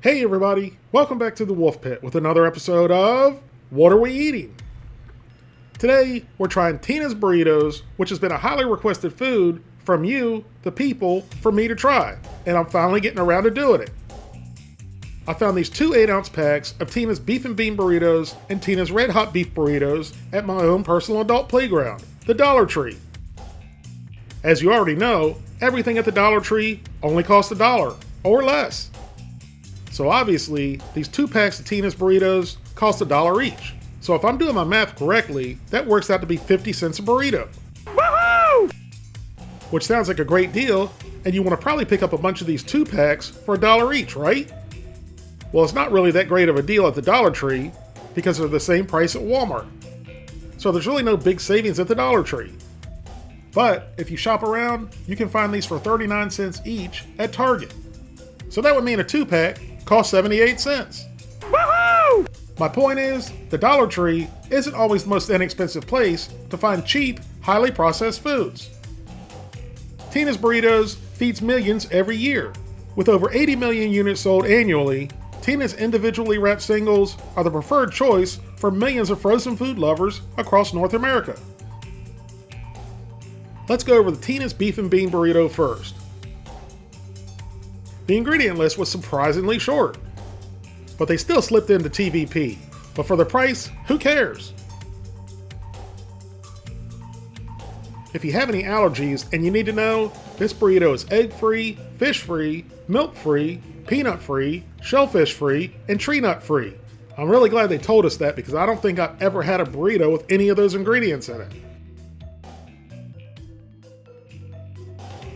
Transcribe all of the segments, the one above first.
Hey everybody, welcome back to the Wolf Pit with another episode of What Are We Eating? Today we're trying Tina's Burritos, which has been a highly requested food from you, the people, for me to try, and I'm finally getting around to doing it. I found these two 8-ounce packs of Tina's Beef and Bean Burritos and Tina's Red Hot Beef Burritos at my own personal adult playground, the Dollar Tree. As you already know, everything at the Dollar Tree only costs $1 or less. So obviously, these 2 packs of Tina's Burritos cost $1 each. So if I'm doing my math correctly, that works out to be 50 cents a burrito. Woohoo! Which sounds like a great deal, and you want to probably pick up a bunch of these 2 packs for $1 each, right? Well, it's not really that great of a deal at the Dollar Tree because they're the same price at Walmart. So there's really no big savings at the Dollar Tree. But if you shop around, you can find these for 39 cents each at Target. So that would mean a 2-pack costs 78 cents. Woohoo! My point is, the Dollar Tree isn't always the most inexpensive place to find cheap, highly processed foods. Tina's Burritos feeds millions every year. With over 80 million units sold annually, Tina's individually wrapped singles are the preferred choice for millions of frozen food lovers across North America. Let's go over the Tina's Beef and Bean Burrito first. The ingredient list was surprisingly short, but they still slipped into TVP. But for the price, who cares? If you have any allergies and you need to know, this burrito is egg-free, fish-free, milk-free, peanut-free, shellfish-free, and tree nut-free. I'm really glad they told us that because I don't think I've ever had a burrito with any of those ingredients in it.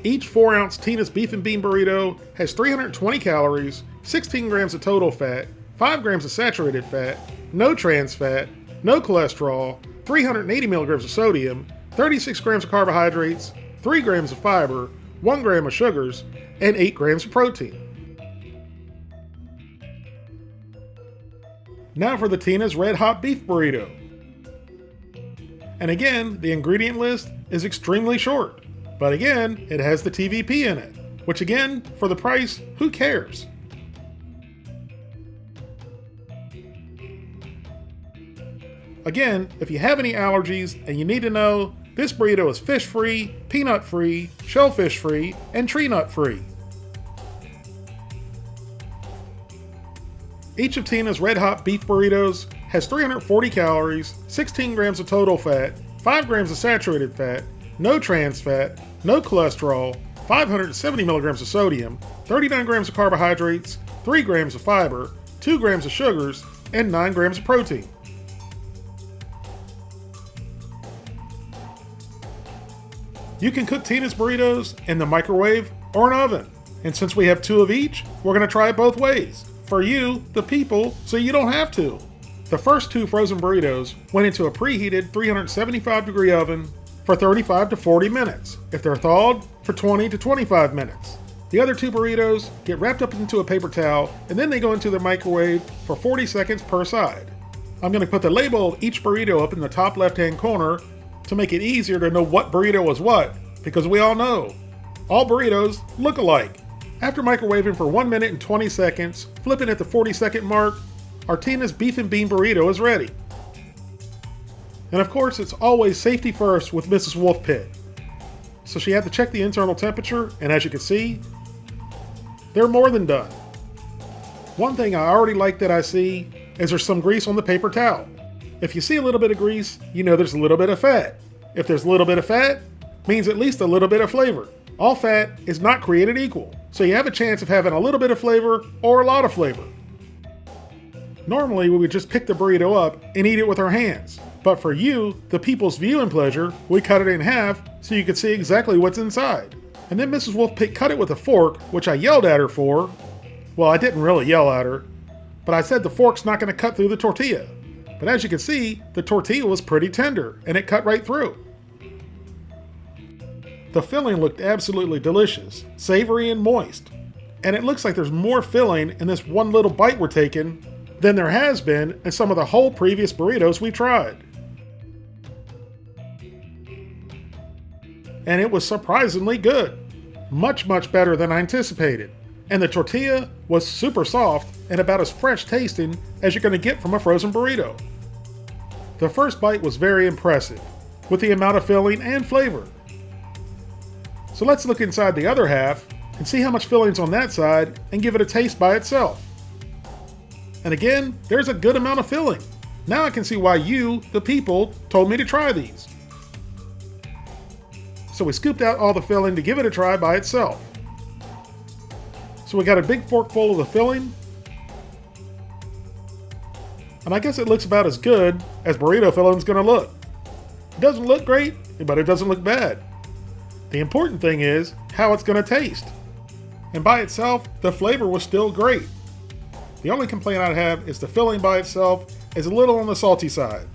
Each 4-ounce Tina's Beef and Bean Burrito has 320 calories, 16 grams of total fat, 5 grams of saturated fat, no trans fat, no cholesterol, 380 milligrams of sodium, 36 grams of carbohydrates, 3 grams of fiber, 1 gram of sugars, and 8 grams of protein. Now for the Tina's Red Hot Beef Burrito. And again, the ingredient list is extremely short. But again, it has the TVP in it, which again, for the price, who cares? Again, if you have any allergies and you need to know, this burrito is fish-free, peanut-free, shellfish-free, and tree nut-free. Each of Tina's Red Hot Beef Burritos has 340 calories, 16 grams of total fat, 5 grams of saturated fat, no trans fat, no cholesterol, 570 milligrams of sodium, 39 grams of carbohydrates, 3 grams of fiber, 2 grams of sugars, and 9 grams of protein. You can cook Tina's Burritos in the microwave or an oven. And since we have 2 of each, we're going to try it both ways. For you, the people, so you don't have to. The first 2 frozen burritos went into a preheated 375-degree oven for 35 to 40 minutes. If they're thawed, for 20 to 25 minutes. The other 2 burritos get wrapped up into a paper towel and then they go into the microwave for 40 seconds per side. I'm going to put the label of each burrito up in the top left-hand corner to make it easier to know what burrito is what, because we all know, all burritos look alike. After microwaving for 1 minute and 20 seconds, flipping at the 40-second mark, our Tina's Beef and Bean Burrito is ready. And of course, it's always safety first with Mrs. Wolf Pit. So she had to check the internal temperature, and as you can see, they're more than done. One thing I already like that I see is there's some grease on the paper towel. If you see a little bit of grease, you know there's a little bit of fat. If there's a little bit of fat, means at least a little bit of flavor. All fat is not created equal, so you have a chance of having a little bit of flavor or a lot of flavor. Normally, we would just pick the burrito up and eat it with our hands. But for you, the people's viewing pleasure, we cut it in half so you could see exactly what's inside. And then Mrs. Wolf Pit cut it with a fork, which I yelled at her for. Well, I didn't really yell at her, but I said the fork's not going to cut through the tortilla. But as you can see, the tortilla was pretty tender, and it cut right through. The filling looked absolutely delicious, savory and moist. And it looks like there's more filling in this one little bite we're taking than there has been in some of the whole previous burritos we've tried. And it was surprisingly good. Much, much better than I anticipated. And the tortilla was super soft and about as fresh tasting as you're going to get from a frozen burrito. The first bite was very impressive, with the amount of filling and flavor. So let's look inside the other half and see how much filling's on that side and give it a taste by itself. And again, there's a good amount of filling. Now I can see why you, the people, told me to try these. So we scooped out all the filling to give it a try by itself. So we got a big fork full of the filling. And I guess it looks about as good as burrito filling's gonna look. It doesn't look great, but it doesn't look bad. The important thing is how it's gonna taste. And by itself, the flavor was still great. The only complaint I'd have is the filling by itself is a little on the salty side.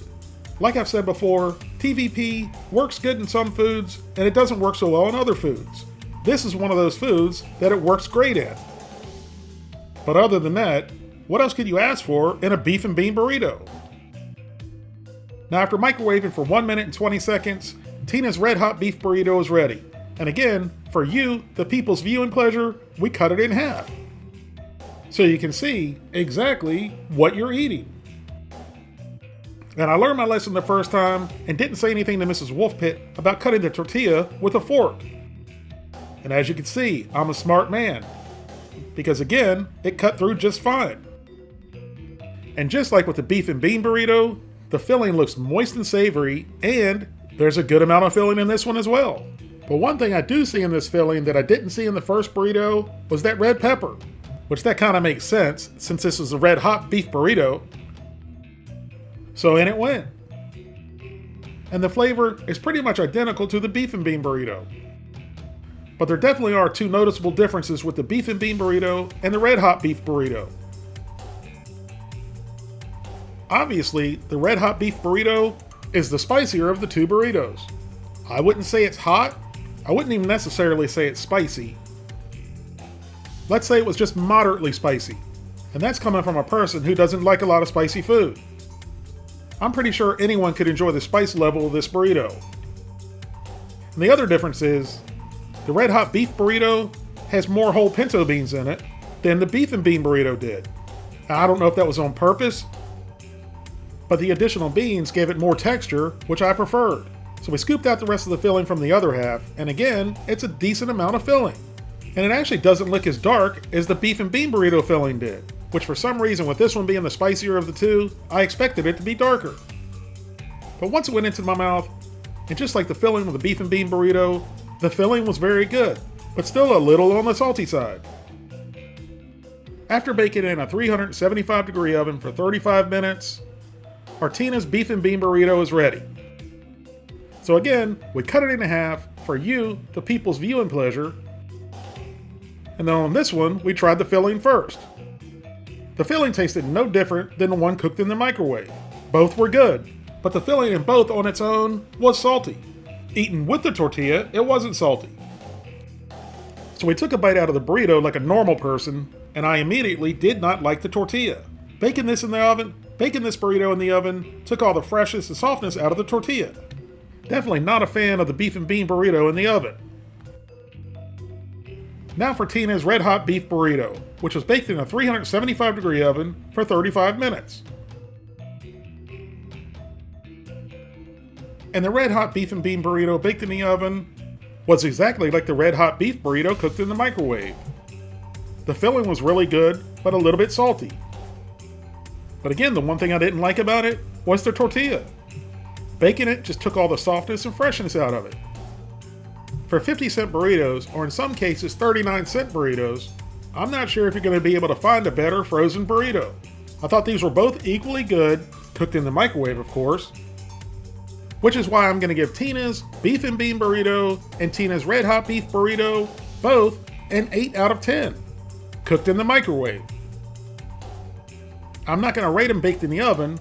Like I've said before, TVP works good in some foods and it doesn't work so well in other foods. This is one of those foods that it works great in. But other than that, what else could you ask for in a beef and bean burrito? Now after microwaving for 1 minute and 20 seconds, Tina's red hot beef burrito is ready. And again, for you, the people's viewing pleasure, we cut it in half. So you can see exactly what you're eating. And I learned my lesson the first time and didn't say anything to Mrs. Wolfpit about cutting the tortilla with a fork. And as you can see, I'm a smart man. Because again, it cut through just fine. And just like with the beef and bean burrito, the filling looks moist and savory, and there's a good amount of filling in this one as well. But one thing I do see in this filling that I didn't see in the first burrito was that red pepper. Which that kind of makes sense since this is a red hot beef burrito. So in it went. And the flavor is pretty much identical to the beef and bean burrito. But there definitely are two noticeable differences with the beef and bean burrito and the red hot beef burrito. Obviously, the red hot beef burrito is the spicier of the two burritos. I wouldn't say it's hot. I wouldn't even necessarily say it's spicy. Let's say it was just moderately spicy. And that's coming from a person who doesn't like a lot of spicy food. I'm pretty sure anyone could enjoy the spice level of this burrito. And the other difference is, the red hot beef burrito has more whole pinto beans in it than the beef and bean burrito did. Now, I don't know if that was on purpose, but the additional beans gave it more texture, which I preferred. So we scooped out the rest of the filling from the other half, and again, it's a decent amount of filling. And it actually doesn't look as dark as the beef and bean burrito filling did, which for some reason, with this one being the spicier of the two, I expected it to be darker. But once it went into my mouth, and just like the filling with the beef and bean burrito, the filling was very good, but still a little on the salty side. After baking it in a 375-degree oven for 35 minutes, our Tina's beef and bean burrito is ready. So again, we cut it in half for you, the people's viewing pleasure. And then on this one, we tried the filling first. The filling tasted no different than the one cooked in the microwave. Both were good, but the filling in both on its own was salty. Eaten with the tortilla, it wasn't salty. So we took a bite out of the burrito like a normal person, and I immediately did not like the tortilla. Baking this burrito in the oven took all the freshness and softness out of the tortilla. Definitely not a fan of the beef and bean burrito in the oven. Now for Tina's red hot beef burrito, which was baked in a 375-degree oven for 35 minutes. And the red hot beef and bean burrito baked in the oven was exactly like the red hot beef burrito cooked in the microwave. The filling was really good, but a little bit salty. But again, the one thing I didn't like about it was the tortilla. Baking it just took all the softness and freshness out of it. For 50-cent burritos, or in some cases 39-cent burritos, I'm not sure if you're going to be able to find a better frozen burrito. I thought these were both equally good, cooked in the microwave of course, which is why I'm going to give Tina's beef and bean burrito and Tina's red hot beef burrito both an 8 out of 10, cooked in the microwave. I'm not going to rate them baked in the oven,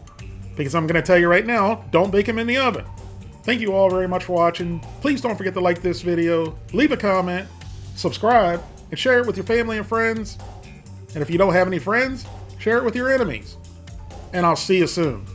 because I'm going to tell you right now, don't bake them in the oven. Thank you all very much for watching. Please don't forget to like this video, leave a comment, subscribe, and share it with your family and friends. And if you don't have any friends, share it with your enemies. And I'll see you soon.